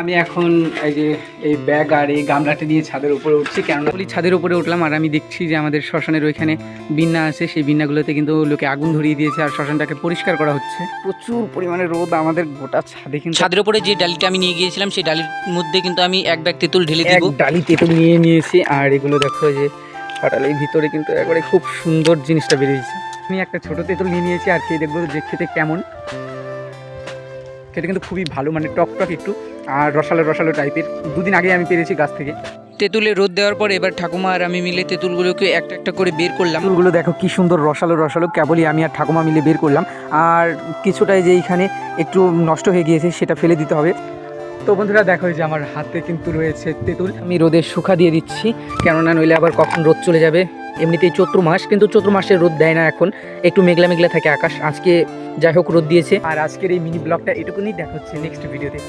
আমি এখন এই যে এই ব্যাগ আর এই গামলাটা নিয়ে ছাদের উপরে উঠছি, কেননা ছাদের উপরে উঠলাম আর আমি দেখছি যে আমাদের শ্মশানের ওইখানে বিন্না আছে, সেই বিন্নাগুলোতে কিন্তু লোকে আগুন ধরিয়ে দিয়েছে আর শ্মশানটাকে পরিষ্কার করা হচ্ছে। প্রচুর পরিমাণে রোদ আমাদের গোটা ছাদে, কিন্তু ছাদের উপরে যে ডালিটা আমি নিয়ে গিয়েছিলাম সেই ডালির মধ্যে কিন্তু আমি এক ব্যাগ তেঁতুল ঢেলে দিব। ডালি তেঁতুল নিয়ে নিয়েছি আর এগুলো দেখো যে ফাটালের ভিতরে কিন্তু একবারে খুব সুন্দর জিনিসটা বেরিয়েছে। আমি একটা ছোট তেঁতুল নিয়ে নিয়েছি আর খেয়ে দেখবো যে খেতে কেমন। খেতে কিন্তু খুবই ভালো, মানে টক টক একটু আর রসালো রসালো টাইপের। দুদিন আগে আমি পেরেছি গাছ থেকে। তেঁতুলে রোদ দেওয়ার পর এবার ঠাকুমা আর আমি মিলে তেঁতুলগুলোকে একটা একটা করে বের করলাম। তেঁতুলগুলো দেখো কি সুন্দর রসালো রসালো, কেবলই আমি আর ঠাকুমা মিলে বের করলাম। আর কিছুটাই যে এইখানে একটু নষ্ট হয়ে গিয়েছে সেটা ফেলে দিতে হবে। তো বন্ধুরা দেখো যে আমার হাতে কিন্তু রয়েছে তেঁতুল, আমি রোদে শুকা দিয়ে দিচ্ছি, কেননা নইলে আবার কখন রোদ চলে যাবে। এমনিতেই চৈত্র মাস, কিন্তু চৈত্র মাসে রোদ দেয় না, এখন একটু মেঘলা মেঘলা থাকে আকাশ। আজকে যাই হোক রোদ দিয়েছে। আর আজকের এই মিনি ব্লগটা এটুকুনি, দেখা হচ্ছে নেক্সট ভিডিওতে।